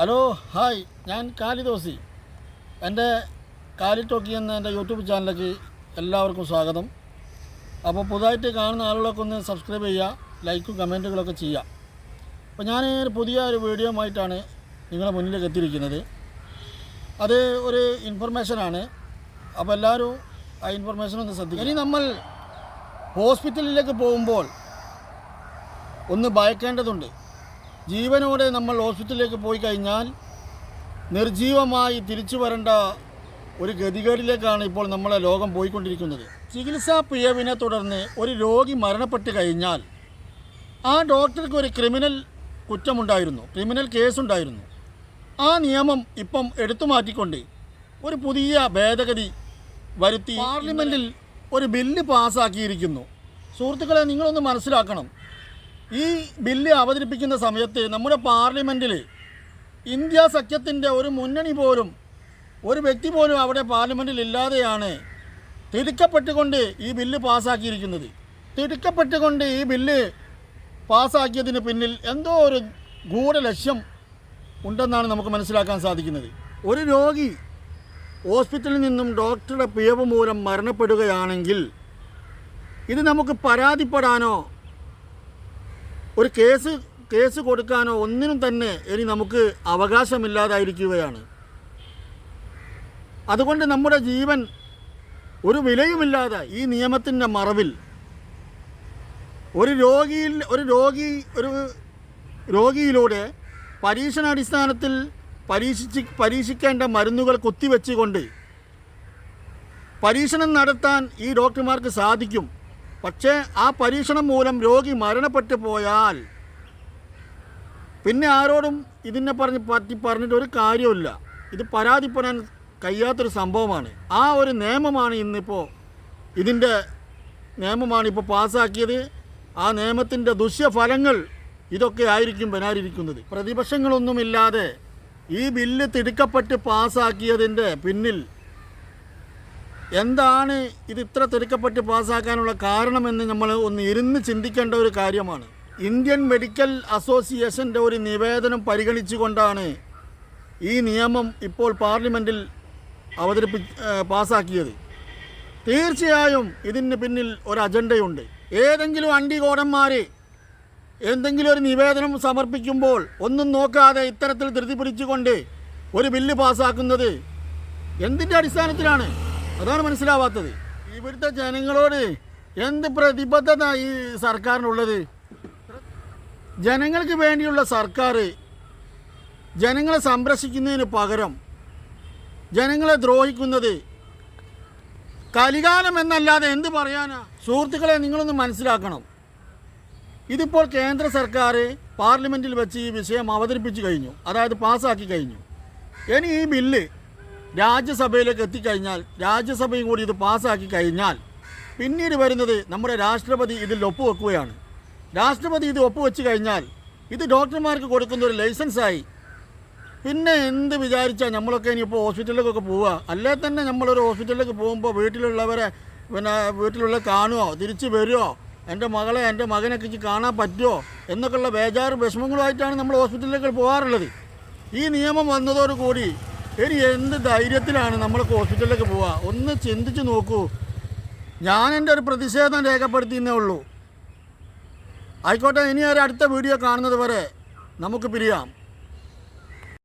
Hello hi, ഞാൻ കാലിദോസി. എൻ്റെ കാലി ടോക്കി എന്ന എൻ്റെ യൂട്യൂബ് ചാനലിലേക്ക് എല്ലാവർക്കും സ്വാഗതം. അപ്പോൾ പുതുതായിട്ട് കാണുന്ന ആളുകളൊക്കെ ഒന്ന് സബ്സ്ക്രൈബ് ചെയ്യുക, ലൈക്കും കമൻറ്റുകളൊക്കെ ചെയ്യുക. അപ്പോൾ ഞാൻ പുതിയ ഒരു വീഡിയോ ആയിട്ടാണ് നിങ്ങളുടെ മുന്നിലേക്ക് എത്തിയിരിക്കുന്നത്. അത് ഒരു ഇൻഫർമേഷനാണ്. അപ്പോൾ എല്ലാവരും ആ ഇൻഫർമേഷൻ ഒന്ന് ശ്രദ്ധിക്കുക. ഇനി നമ്മൾ ഹോസ്പിറ്റലിലേക്ക് പോകുമ്പോൾ ഒന്ന് ഭയക്കേണ്ടതുണ്ട്. ജീവനോടെ നമ്മൾ ഹോസ്പിറ്റലിലേക്ക് പോയി കഴിഞ്ഞാൽ നിർജീവമായി തിരിച്ചു വരേണ്ട ഒരു ഗതികേടിലേക്കാണ് ഇപ്പോൾ നമ്മളെ ലോകം പോയിക്കൊണ്ടിരിക്കുന്നത്. ചികിത്സാ പിഴവിനെ തുടർന്ന് ഒരു രോഗി മരണപ്പെട്ട് കഴിഞ്ഞാൽ ആ ഡോക്ടർക്ക് ഒരു ക്രിമിനൽ കുറ്റമുണ്ടായിരുന്നു, ക്രിമിനൽ കേസുണ്ടായിരുന്നു. ആ നിയമം ഇപ്പം എടുത്തു മാറ്റിക്കൊണ്ട് ഒരു പുതിയ ഭേദഗതി വരുത്തി പാർലമെൻറ്റിൽ ഒരു ബില്ല് പാസ്സാക്കിയിരിക്കുന്നു. സുഹൃത്തുക്കളെ, നിങ്ങളൊന്ന് മനസ്സിലാക്കണം. ഈ ബില്ല് അവതരിപ്പിക്കുന്ന സമയത്ത് നമ്മുടെ പാർലമെൻറ്റിൽ ഇന്ത്യ സഖ്യത്തിൻ്റെ ഒരു മുന്നണി പോലും, ഒരു വ്യക്തി പോലും അവിടെ പാർലമെൻറ്റിൽ ഇല്ലാതെയാണ് തിടുക്കപ്പെട്ടുകൊണ്ട് ഈ ബില്ല് പാസ്സാക്കിയിരിക്കുന്നത്. തിടുക്കപ്പെട്ടുകൊണ്ട് ഈ ബില്ല് പാസ്സാക്കിയതിന് പിന്നിൽ എന്തോ ഒരു ഗൂഢലക്ഷ്യം ഉണ്ടെന്നാണ് നമുക്ക് മനസ്സിലാക്കാൻ സാധിക്കുന്നത്. ഒരു രോഗി ഹോസ്പിറ്റലിൽ നിന്നും ഡോക്ടറുടെ പിഴവ് മൂലം മരണപ്പെടുകയാണെങ്കിൽ ഇത് നമുക്ക് പരാതിപ്പെടാനോ ഒരു കേസ് കൊടുക്കാനോ ഒന്നിനും തന്നെ ഇനി നമുക്ക് അവകാശമില്ലാതായിരിക്കുകയാണ്. അതുകൊണ്ട് നമ്മുടെ ജീവൻ ഒരു വിലയുമില്ലാതെ ഈ നിയമത്തിൻ്റെ മറവിൽ ഒരു രോഗിയിലൂടെ പരീക്ഷണാടിസ്ഥാനത്തിൽ പരീക്ഷിക്കേണ്ട മരുന്നുകൾ കുത്തിവെച്ചുകൊണ്ട് പരീക്ഷണം നടത്താൻ ഈ ഡോക്ടർമാർക്ക് സാധിക്കും. പക്ഷേ ആ പരീക്ഷണം മൂലം രോഗി മരണപ്പെട്ടു പോയാൽ പിന്നെ ആരോടും ഇതിനെ പറഞ്ഞിട്ട് ഒരു കാര്യമില്ല. ഇത് പരാതിപ്പെടാൻ കഴിയാത്തൊരു സംഭവമാണ്. ആ ഒരു നിയമമാണ് ഇതിൻ്റെ നിയമമാണ് ഇപ്പോൾ പാസ്സാക്കിയത്. ആ നിയമത്തിൻ്റെ ദൂഷ്യഫലങ്ങൾ ഇതൊക്കെ ആയിരിക്കും വരാനിരിക്കുന്നത്. പ്രതിപക്ഷങ്ങളൊന്നുമില്ലാതെ ഈ ബില്ല് തിടുക്കപ്പെട്ട് പാസ്സാക്കിയതിൻ്റെ പിന്നിൽ എന്താണ് ഇത് ഇത്ര തിടുക്കപ്പെട്ട് പാസ്സാക്കാനുള്ള കാരണമെന്ന് നമ്മൾ ഒന്ന് ഇരുന്ന് ചിന്തിക്കേണ്ട ഒരു കാര്യമാണ്. ഇന്ത്യൻ മെഡിക്കൽ അസോസിയേഷൻ്റെ ഒരു നിവേദനം പരിഗണിച്ചുകൊണ്ടാണ് ഈ നിയമം ഇപ്പോൾ പാർലമെൻറ്റിൽ പാസ്സാക്കിയത്. തീർച്ചയായും ഇതിന് പിന്നിൽ ഒരു അജണ്ടയുണ്ട്. ഏതെങ്കിലും അണ്ടികോടന്മാർ എന്തെങ്കിലും ഒരു നിവേദനം സമർപ്പിക്കുമ്പോൾ ഒന്നും നോക്കാതെ ഇത്തരത്തിൽ ധൃതി പിടിച്ചുകൊണ്ട് ഒരു ബില്ല് പാസ്സാക്കുന്നത് എന്തിൻ്റെ അടിസ്ഥാനത്തിലാണ്? അതാണ് മനസ്സിലാവാത്തത്. ഇവിടുത്തെ ജനങ്ങളോട് എന്ത് പ്രതിബദ്ധത ഈ സർക്കാരിനുള്ളത്? ജനങ്ങൾക്ക് വേണ്ടിയുള്ള സർക്കാർ ജനങ്ങളെ സംരക്ഷിക്കുന്നതിന് പകരം ജനങ്ങളെ ദ്രോഹിക്കുന്നത് കലികാലം എന്നല്ലാതെ എന്ത് പറയാനാ? സുഹൃത്തുക്കളെ, നിങ്ങളൊന്ന് മനസ്സിലാക്കണം. ഇതിപ്പോൾ കേന്ദ്ര സർക്കാർ പാർലമെൻറ്റിൽ വെച്ച് ഈ വിഷയം അവതരിപ്പിച്ചു കഴിഞ്ഞു, അതായത് പാസ്സാക്കി കഴിഞ്ഞു. ഇനി ഈ ബില്ല് രാജ്യസഭയിലേക്ക് എത്തിക്കഴിഞ്ഞാൽ, രാജ്യസഭയും കൂടി ഇത് പാസ്സാക്കി കഴിഞ്ഞാൽ പിന്നീട് വരുന്നത് നമ്മുടെ രാഷ്ട്രപതി ഇതിൽ ഒപ്പുവെക്കുകയാണ്. രാഷ്ട്രപതി ഇത് ഒപ്പുവെച്ച് കഴിഞ്ഞാൽ ഇത് ഡോക്ടർമാർക്ക് കൊടുക്കുന്ന ഒരു ലൈസൻസായി. പിന്നെ എന്ത് വിചാരിച്ചാൽ നമ്മളൊക്കെ ഇനിയിപ്പോൾ ഹോസ്പിറ്റലിലേക്കൊക്കെ പോവുക? അല്ലേ തന്നെ നമ്മളൊരു ഹോസ്പിറ്റലിലേക്ക് പോകുമ്പോൾ വീട്ടിലുള്ള കാണുമോ, തിരിച്ച് വരുമോ, എൻ്റെ മകളെ എൻ്റെ മകനൊക്കെ കാണാൻ പറ്റുമോ എന്നൊക്കെയുള്ള ബേജാറ് വിഷമങ്ങളുമായിട്ടാണ് നമ്മൾ ഹോസ്പിറ്റലിലേക്ക് പോകാറുള്ളത്. ഈ നിയമം വന്നതോടുകൂടി ഇനി എന്ത് ധൈര്യത്തിലാണ് നമ്മളൊക്കെ ഹോസ്പിറ്റലിലേക്ക് പോവുക? ഒന്ന് ചിന്തിച്ച് നോക്കൂ. ഞാൻ എൻ്റെ ഒരു പ്രതിഷേധം രേഖപ്പെടുത്തിയെന്നേ ഉള്ളൂ. ആയിക്കോട്ടെ, ഇനി ഒരു അടുത്ത വീഡിയോ കാണുന്നത് വരെ നമുക്ക് പിരിയാം.